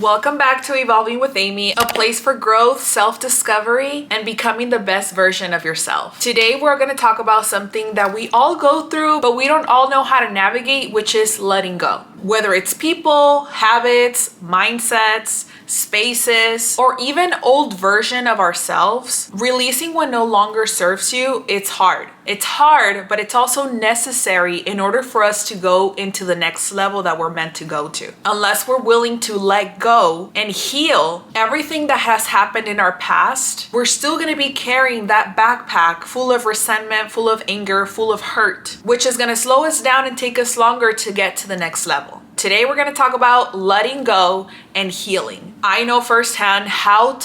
Welcome back to Evolving with Amy, a place for growth, self-discovery, and becoming the best version of yourself. Today, we're going to talk about something that we all go through, but we don't all know how to navigate, which is letting go. Whether it's people, habits, mindsets, spaces, or even old version of ourselves, releasing what no longer serves you, it's hard. It's hard, but it's also necessary in order for us to go into the next level that we're meant to go to. Unless we're willing to let go and heal everything that has happened in our past, we're still going to be carrying that backpack full of resentment, full of anger, full of hurt, which is going to slow us down and take us longer to get to the next level. Today, we're going to talk about letting go and healing. I know firsthand how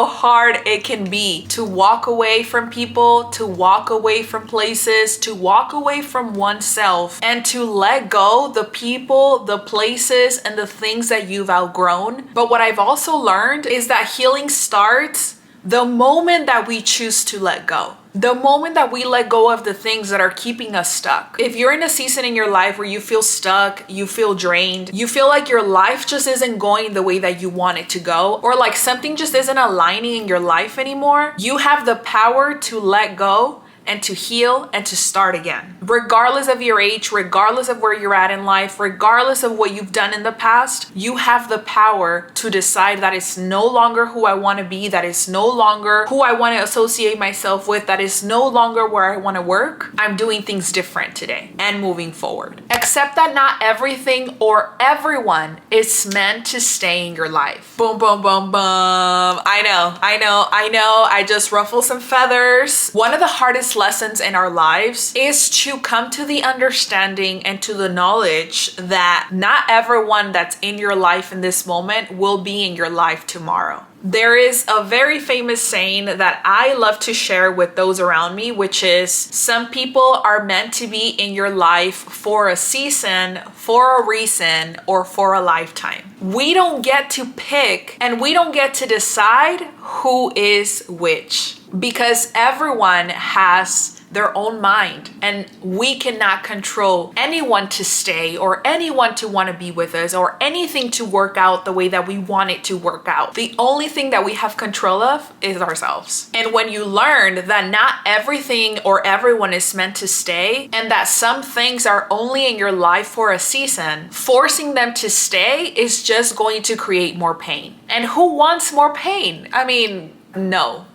hard it can be to walk away from people, to walk away from places, to walk away from oneself, and to let go the people, the places, and the things that you've outgrown. But what I've also learned is that healing starts the moment that we choose to let go. The moment that we let go of the things that are keeping us stuck. If you're in a season in your life where you feel stuck, you feel drained, you feel like your life just isn't going the way that you want it to go, or like something just isn't aligning in your life anymore, you have the power to let go and to heal and to start again. Regardless of your age, regardless of where you're at in life, regardless of what you've done in the past, you have the power to decide that it's no longer who I want to be, that is no longer who I want to associate myself with, that is no longer where I want to work. I'm doing things different today and moving forward. Accept that not everything or everyone is meant to stay in your life. Boom, boom, boom, boom. I know. I just ruffled some feathers. One of the hardest lessons in our lives is to come to the understanding and to the knowledge that not everyone that's in your life in this moment will be in your life tomorrow. There is a very famous saying that I love to share with those around me, which is some people are meant to be in your life for a season, for a reason, or for a lifetime. We don't get to pick and we don't get to decide who is which, because everyone has their own mind, and we cannot control anyone to stay or anyone to want to be with us or anything to work out the way that we want it to work out. The only thing that we have control of is ourselves. And when you learn that not everything or everyone is meant to stay, and that some things are only in your life for a season, forcing them to stay is just going to create more pain. And who wants more pain? I mean, no.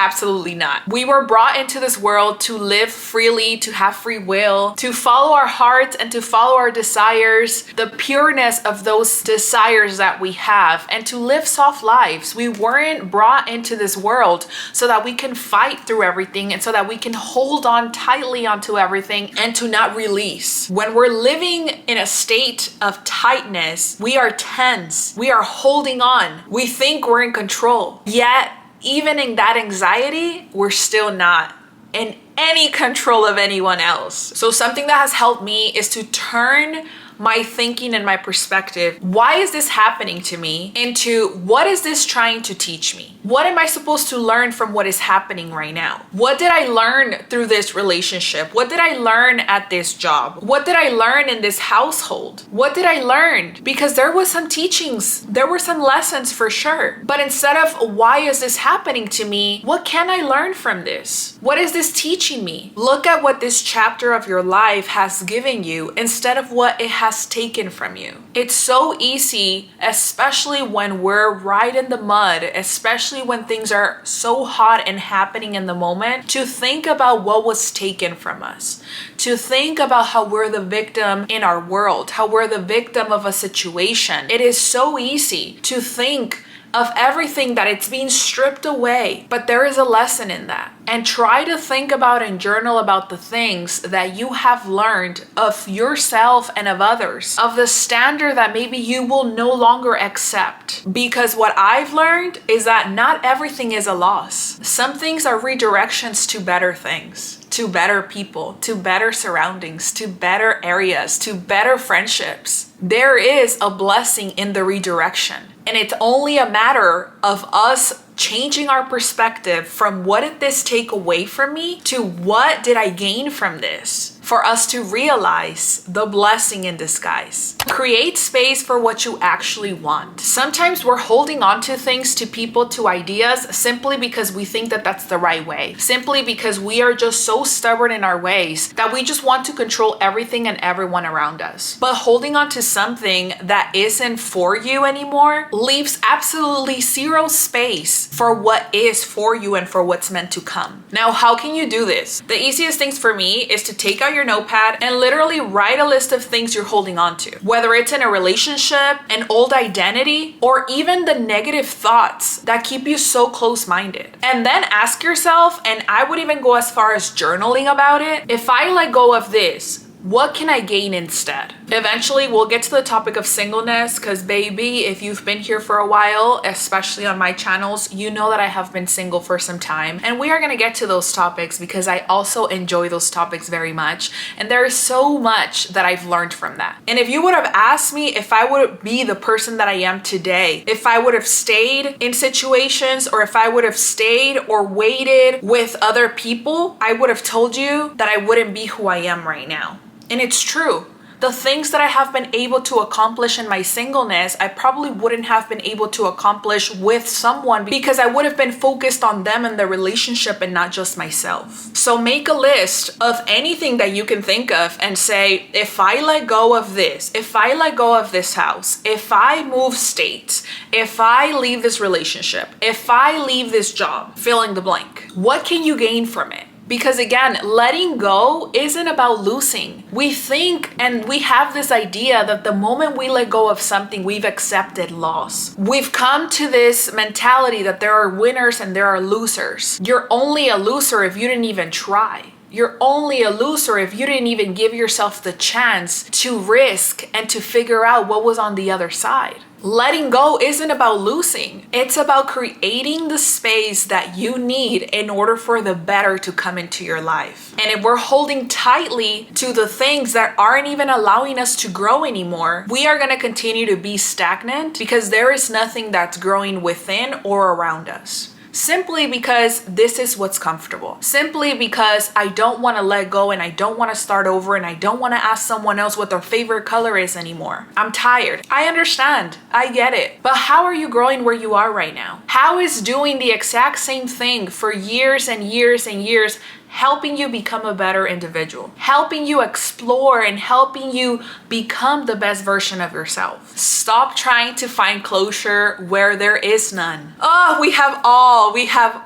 Absolutely not. We were brought into this world to live freely, to have free will, to follow our hearts and to follow our desires, the pureness of those desires that we have, and to live soft lives. We weren't brought into this world so that we can fight through everything and so that we can hold on tightly onto everything and to not release. When we're living in a state of tightness, we are tense. We are holding on. We think we're in control. Yet, even in that anxiety, we're still not in any control of anyone else. So something that has helped me is to turn my thinking and my perspective, why is this happening to me, into what is this trying to teach me? What am I supposed to learn from what is happening right now? What did I learn through this relationship? What did I learn at this job? What did I learn in this household? What did I learn? Because there was some teachings, there were some lessons for sure. But instead of why is this happening to me, what can I learn from this? What is this teaching me? Look at what this chapter of your life has given you instead of what it has taken from you. It's so easy, especially when we're right in the mud, especially when things are so hot and happening in the moment, to think about what was taken from us, to think about how we're the victim in our world, how we're the victim of a situation. It is so easy to think of everything that it's being stripped away, but there is a lesson in that. And try to think about and journal about the things that you have learned of yourself and of others, of the standard that maybe you will no longer accept. Because what I've learned is that not everything is a loss. Some things are redirections to better things, to better people, to better surroundings, to better areas, to better friendships. There is a blessing in the redirection. And it's only a matter of us changing our perspective from what did this take away from me to what did I gain from this? for us to realize the blessing in disguise. Create space for what you actually want. Sometimes we're holding on to things, to people, to ideas simply because we think that that's the right way. Simply because we are just so stubborn in our ways that we just want to control everything and everyone around us. But holding on to something that isn't for you anymore leaves absolutely zero space for what is for you and for what's meant to come. Now, how can you do this? The easiest things for me is to take out your notepad and literally write a list of things you're holding on to. Whether it's in a relationship, an old identity, or even the negative thoughts that keep you so close-minded. And then ask yourself, and I would even go as far as journaling about it, if I let go of this, what can I gain instead? Eventually, we'll get to the topic of singleness because baby, if you've been here for a while, especially on my channels, you know that I have been single for some time. And we are going to get to those topics because I also enjoy those topics very much. And there is so much that I've learned from that. And if you would have asked me if I would be the person that I am today, if I would have stayed in situations or if I would have stayed or waited with other people, I would have told you that I wouldn't be who I am right now. And it's true. The things that I have been able to accomplish in my singleness, I probably wouldn't have been able to accomplish with someone because I would have been focused on them and the relationship and not just myself. So make a list of anything that you can think of and say, if I let go of this, if I let go of this house, if I move states, if I leave this relationship, if I leave this job, fill in the blank, what can you gain from it? Because again, letting go isn't about losing. We think and we have this idea that the moment we let go of something, we've accepted loss. We've come to this mentality that there are winners and there are losers. You're only a loser if you didn't even try. You're only a loser if you didn't even give yourself the chance to risk and to figure out what was on the other side. Letting go isn't about losing. It's about creating the space that you need in order for the better to come into your life. And if we're holding tightly to the things that aren't even allowing us to grow anymore, we are going to continue to be stagnant because there is nothing that's growing within or around us. Simply because this is what's comfortable. Simply because I don't want to let go and I don't want to start over and I don't want to ask someone else what their favorite color is anymore. I'm tired. I understand. I get it. But how are you growing where you are right now? How is doing the exact same thing for years and years and years helping you become a better individual, helping you explore and helping you become the best version of yourself? Stop trying to find closure where there is none. Oh, we have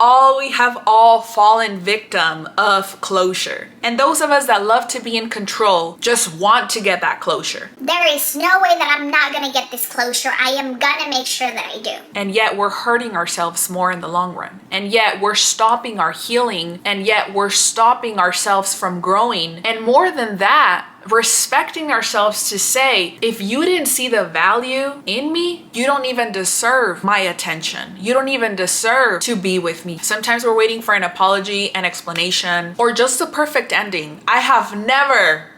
all fallen victim of closure. And those of us that love to be in control just want to get that closure. There is no way that I'm not gonna get this closure. I am gonna make sure that I do. And yet we're hurting ourselves more in the long run. And yet we're stopping our healing. And yet we're stopping ourselves from growing. And more than that, respecting ourselves to say, if you didn't see the value in me, you don't even deserve my attention. You don't even deserve to be with me. Sometimes we're waiting for an apology, an explanation, or just a perfect ending. I have never,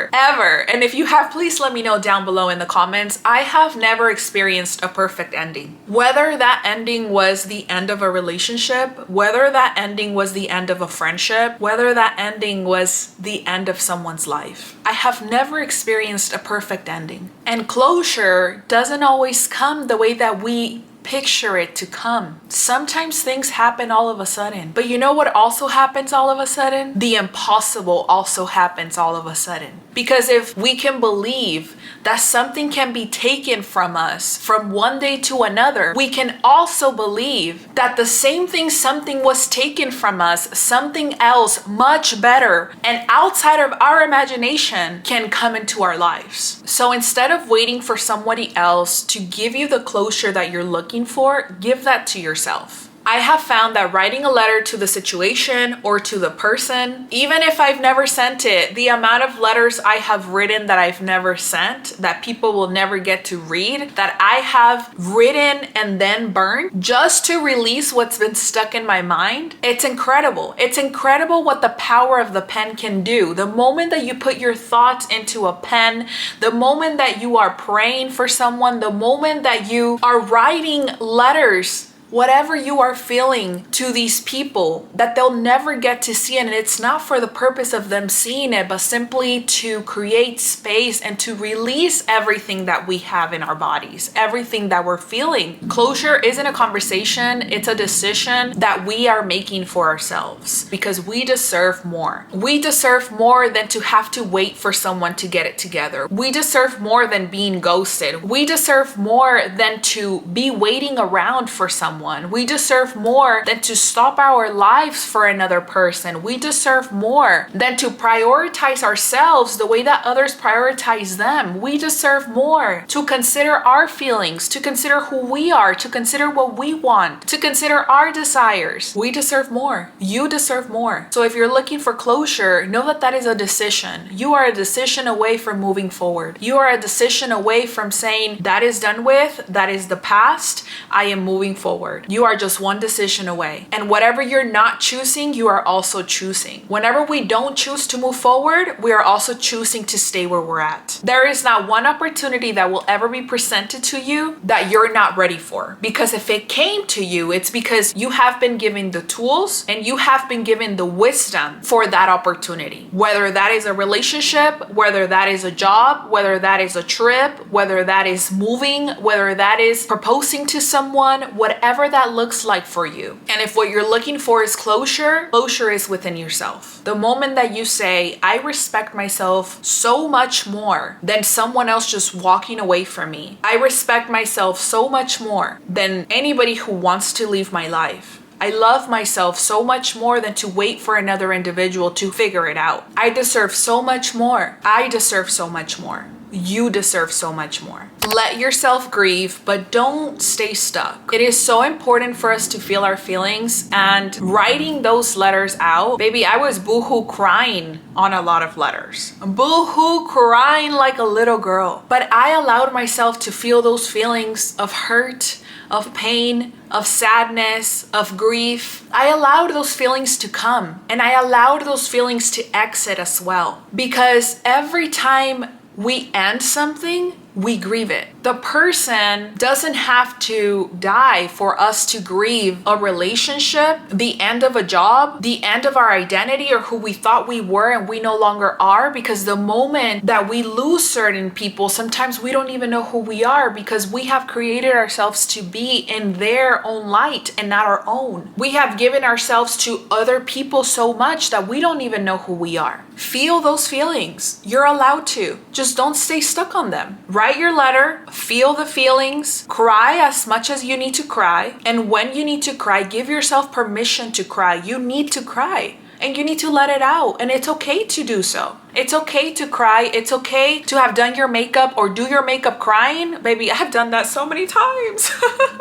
ever, and if you have, please let me know down below in the comments. I have never experienced a perfect ending. Whether that ending was the end of a relationship, whether that ending was the end of a friendship, whether that ending was the end of someone's life, I have never experienced a perfect ending. And closure doesn't always come the way that we picture it to come. Sometimes things happen all of a sudden. But you know what also happens all of a sudden? The impossible also happens all of a sudden. Because if we can believe that something can be taken from us from one day to another, we can also believe that the same thing something was taken from us, something else much better and outside of our imagination can come into our lives. So instead of waiting for somebody else to give you the closure that you're looking for, give that to yourself. I have found that writing a letter to the situation or to the person, even if I've never sent it, the amount of letters I have written that I've never sent, that people will never get to read, that I have written and then burned just to release what's been stuck in my mind, it's incredible. It's incredible what the power of the pen can do. The moment that you put your thoughts into a pen, the moment that you are praying for someone, the moment that you are writing letters whatever you are feeling to these people that they'll never get to see. And it's not for the purpose of them seeing it, but simply to create space and to release everything that we have in our bodies, everything that we're feeling. Closure isn't a conversation, it's a decision that we are making for ourselves because we deserve more. We deserve more than to have to wait for someone to get it together. We deserve more than being ghosted. We deserve more than to be waiting around for someone. We deserve more than to stop our lives for another person. We deserve more than to prioritize ourselves the way that others prioritize them. We deserve more to consider our feelings, to consider who we are, to consider what we want, to consider our desires. We deserve more. You deserve more. So if you're looking for closure, know that that is a decision. You are a decision away from moving forward. You are a decision away from saying that is done with, that is the past, I am moving forward. You are just one decision away. And whatever you're not choosing, you are also choosing. Whenever we don't choose to move forward, we are also choosing to stay where we're at. There is not one opportunity that will ever be presented to you that you're not ready for. Because if it came to you, it's because you have been given the tools and you have been given the wisdom for that opportunity. Whether that is a relationship, whether that is a job, whether that is a trip, whether that is moving, whether that is proposing to someone, whatever that looks like for you. And if what you're looking for is closure, closure is within yourself. The moment that you say, I respect myself so much more than someone else just walking away from me. I respect myself so much more than anybody who wants to leave my life. I love myself so much more than to wait for another individual to figure it out. I deserve so much more. I deserve so much more. You deserve so much more. Let yourself grieve, but don't stay stuck. It is so important for us to feel our feelings, and writing those letters out, baby, I was boohoo crying on a lot of letters. Boohoo crying like a little girl. But I allowed myself to feel those feelings of hurt, of pain, of sadness, of grief. I allowed those feelings to come, and I allowed those feelings to exit as well. Because every time we end something, we grieve it. The person doesn't have to die for us to grieve a relationship, the end of a job, the end of our identity or who we thought we were and we no longer are, because the moment that we lose certain people, sometimes we don't even know who we are because we have created ourselves to be in their own light and not our own. We have given ourselves to other people so much that we don't even know who we are. Feel those feelings. You're allowed to. Just don't stay stuck on them. Write your letter, feel the feelings, cry as much as you need to cry. And when you need to cry, give yourself permission to cry. You need to cry and you need to let it out. And it's okay to do so. It's okay to cry. It's okay to have done your makeup or do your makeup crying. Baby, I have done that so many times.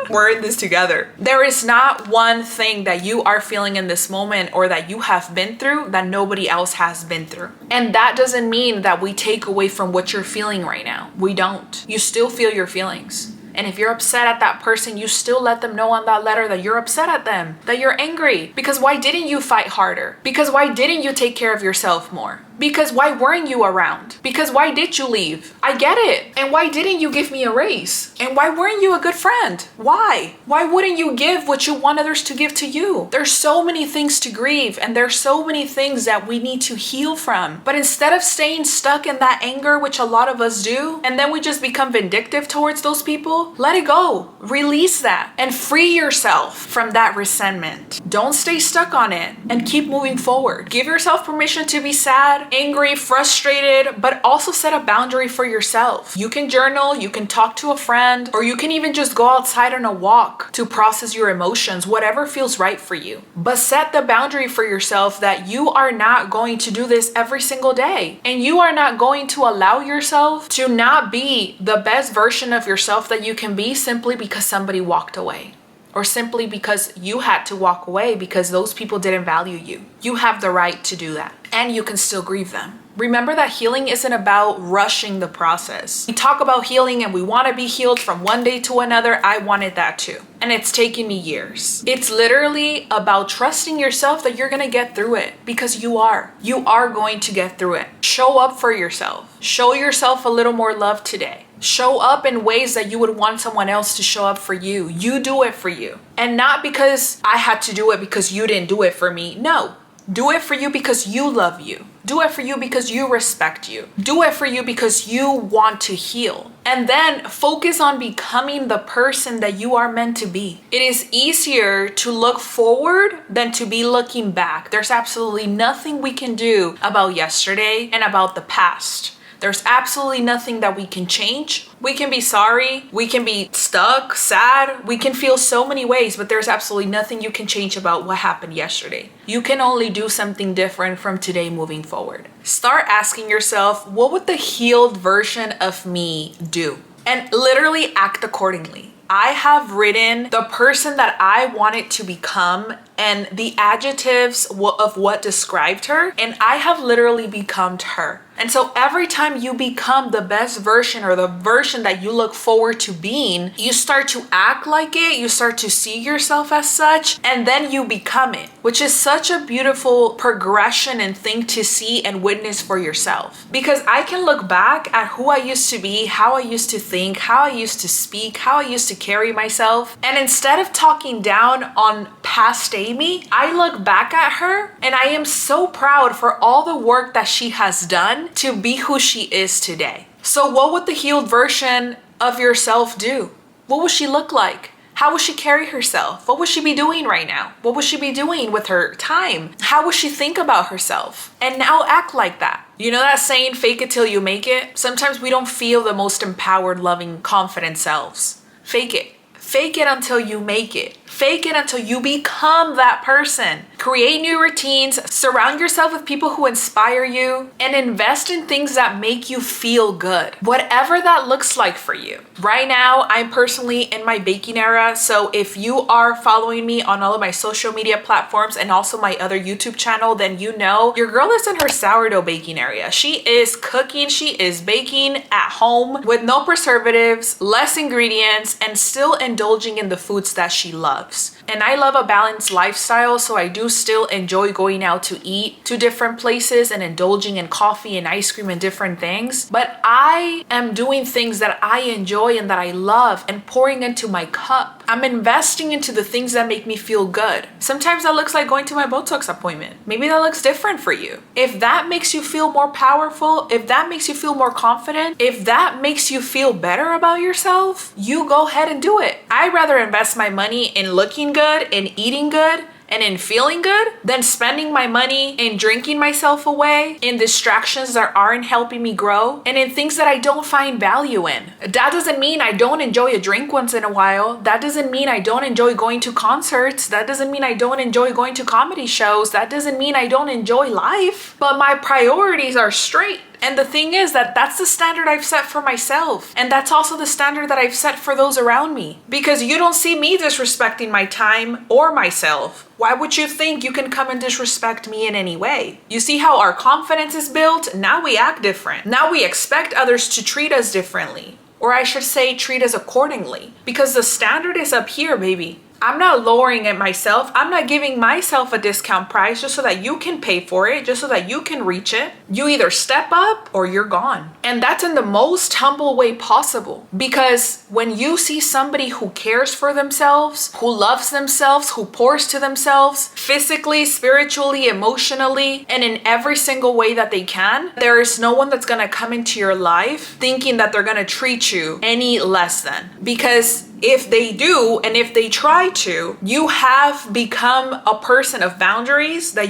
We're in this together. There is not one thing that you are feeling in this moment or that you have been through that nobody else has been through. And that doesn't mean that we take away from what you're feeling right now. We don't. You still feel your feelings. And if you're upset at that person, you still let them know on that letter that you're upset at them, that you're angry. Because why didn't you fight harder? Because why didn't you take care of yourself more? Because why weren't you around? Because why did you leave? I get it. And why didn't you give me a raise? And why weren't you a good friend? Why? Why wouldn't you give what you want others to give to you? There's so many things to grieve and there's so many things that we need to heal from. But instead of staying stuck in that anger, which a lot of us do, and then we just become vindictive towards those people, let it go. Release that and free yourself from that resentment. Don't stay stuck on it and keep moving forward. Give yourself permission to be sad, angry, frustrated, but also set a boundary for yourself. You can journal, you can talk to a friend, or you can even just go outside on a walk to process your emotions, whatever feels right for you. But set the boundary for yourself that you are not going to do this every single day. And you are not going to allow yourself to not be the best version of yourself that you can be simply because somebody walked away. Or simply because you had to walk away because those people didn't value you. You have the right to do that. and you can still grieve them. Remember that healing isn't about rushing the process. We talk about healing and we want to be healed from one day to another. I wanted that too. And it's taken me years. It's literally about trusting yourself that you're going to get through it, because you are. You are going to get through it. Show up for yourself. Show yourself a little more love today. Show up in ways that you would want someone else to show up for you. You do it for you. And not because I had to do it because you didn't do it for me. No. Do it for you because you love you. Do it for you because you respect you. Do it for you because you want to heal. And then focus on becoming the person that you are meant to be. It is easier to look forward than to be looking back. There's absolutely nothing we can do about yesterday and about the past. There's absolutely nothing that we can change. We can be sorry, we can be stuck, sad, we can feel so many ways, but there's absolutely nothing you can change about what happened yesterday. You can only do something different from today moving forward. Start asking yourself, what would the healed version of me do? And literally act accordingly. I have written the person that I wanted to become and the adjectives of what described her, and I have literally become her. And so every time you become the best version or the version that you look forward to being, you start to act like it, you start to see yourself as such, and then you become it, which is such a beautiful progression and thing to see and witness for yourself. Because I can look back at who I used to be, how I used to think, how I used to speak, how I used to carry myself, and instead of talking down on past Amy, I look back at her and I am so proud for all the work that she has done to be who she is today. So what would the healed version of yourself do? What would she look like? How would she carry herself? What would she be doing right now? What would she be doing with her time? How would she think about herself? And now act like that. You know that saying, fake it till you make it? Sometimes we don't feel the most empowered, loving, confident selves. Fake it. Fake it until you make it. Fake it until you become that person. Create new routines, surround yourself with people who inspire you, and invest in things that make you feel good. Whatever that looks like for you. Right now, I'm personally in my baking era, so if you are following me on all of my social media platforms and also my other YouTube channel, then you know your girl is in her sourdough baking area. She is cooking, she is baking at home with no preservatives, less ingredients, and still indulging in the foods that she loves. And I love a balanced lifestyle, so I do still enjoy going out to eat to different places and indulging in coffee and ice cream and different things. But I am doing things that I enjoy and that I love and pouring into my cup. I'm investing into the things that make me feel good. Sometimes that looks like going to my Botox appointment. Maybe that looks different for you. If that makes you feel more powerful, if that makes you feel more confident, if that makes you feel better about yourself, you go ahead and do it. I'd rather invest my money in looking good, in eating good, and in feeling good than spending my money in drinking myself away, in distractions that aren't helping me grow, and in things that I don't find value in. That doesn't mean I don't enjoy a drink once in a while. That doesn't mean I don't enjoy going to concerts. That doesn't mean I don't enjoy going to comedy shows. That doesn't mean I don't enjoy life. But my priorities are straight. And the thing is that that's the standard I've set for myself. And that's also the standard that I've set for those around me. Because you don't see me disrespecting my time or myself. Why would you think you can come and disrespect me in any way? You see how our confidence is built? Now we act different. Now we expect others to treat us differently. Or I should say, treat us accordingly. Because the standard is up here, baby. I'm not lowering it myself. I'm not giving myself a discount price just so that you can pay for it, just so that you can reach it. You either step up or you're gone. And that's in the most humble way possible. Because when you see somebody who cares for themselves, who loves themselves, who pours to themselves, physically, spiritually, emotionally, and in every single way that they can, there is no one that's gonna come into your life thinking that they're gonna treat you any less than. Because if they do, and if they try to, you have become a person of boundaries that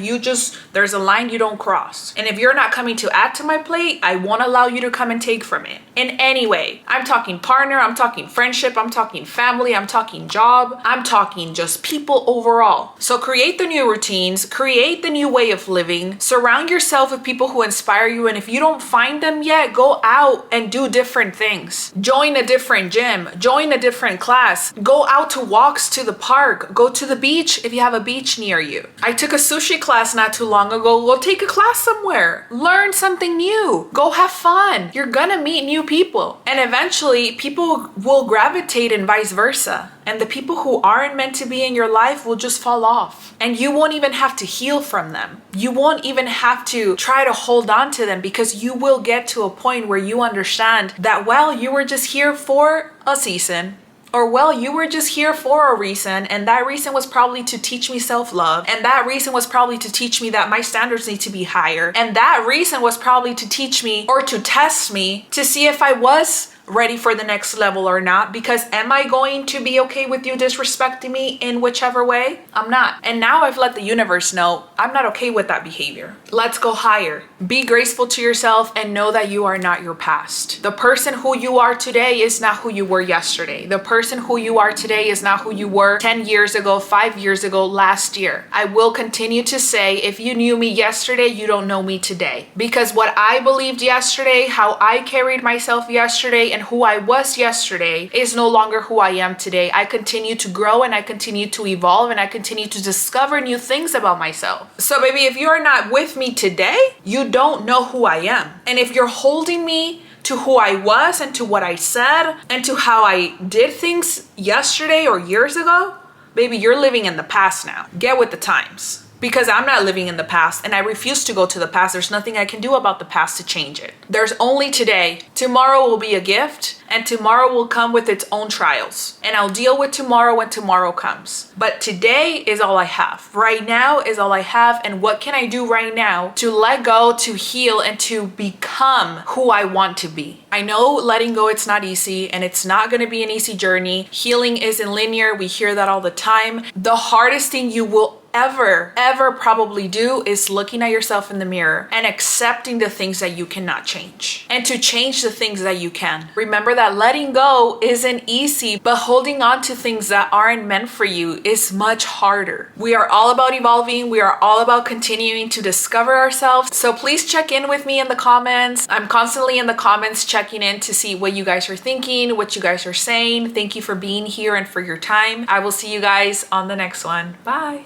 there's a line you don't cross. And if you're not coming to add to my plate, I won't allow you to come and take from it. In any way. I'm talking partner, I'm talking friendship, I'm talking family, I'm talking job, I'm talking just people overall. So create the new routines, create the new way of living, surround yourself with people who inspire you, and if you don't find them yet, go out and do different things. Join a different gym, join a different class. Go out to walks to the park. Go to the beach if you have a beach near you. I took a sushi class not too long ago. Go take a class somewhere. Learn something new. Go have fun. You're gonna meet new people. And eventually, people will gravitate and vice versa. And the people who aren't meant to be in your life will just fall off. And you won't even have to heal from them. You won't even have to try to hold on to them, because you will get to a point where you understand that, well, you were just here for a season. Or, well, you were just here for a reason, and that reason was probably to teach me self-love, and that reason was probably to teach me that my standards need to be higher, and that reason was probably to teach me or to test me to see if I was ready for the next level or not. Because am I going to be okay with you disrespecting me in whichever way? I'm not. And now I've let the universe know I'm not okay with that behavior. Let's go higher. Be graceful to yourself and know that you are not your past. The person who you are today is not who you were yesterday. The person who you are today is not who you were 10 years ago, 5 years ago, last year. I will continue to say, if you knew me yesterday, you don't know me today. Because what I believed yesterday, how I carried myself yesterday, and who I was yesterday is no longer who I am today. I continue to grow, and I continue to evolve, and I continue to discover new things about myself. So baby, if you're not with me today, you don't know who I am. And if you're holding me to who I was and to what I said and to how I did things yesterday or years ago, baby, you're living in the past now. Get with the times. Because I'm not living in the past, and I refuse to go to the past. There's nothing I can do about the past to change it. There's only today. Tomorrow will be a gift, and tomorrow will come with its own trials. And I'll deal with tomorrow when tomorrow comes. But today is all I have. Right now is all I have, and what can I do right now to let go, to heal, and to become who I want to be? I know letting go, it's not easy, and it's not gonna be an easy journey. Healing isn't linear. We hear that all the time. The hardest thing you will ever probably do is looking at yourself in the mirror and accepting the things that you cannot change, and to change the things that you can. Remember that letting go isn't easy, but holding on to things that aren't meant for you is much harder. We are all about evolving. We are all about continuing to discover ourselves. So please check in with me in the comments. I'm constantly in the comments checking in to see what you guys are thinking, what you guys are saying. Thank you for being here and for your time. I will see you guys on the next one. Bye.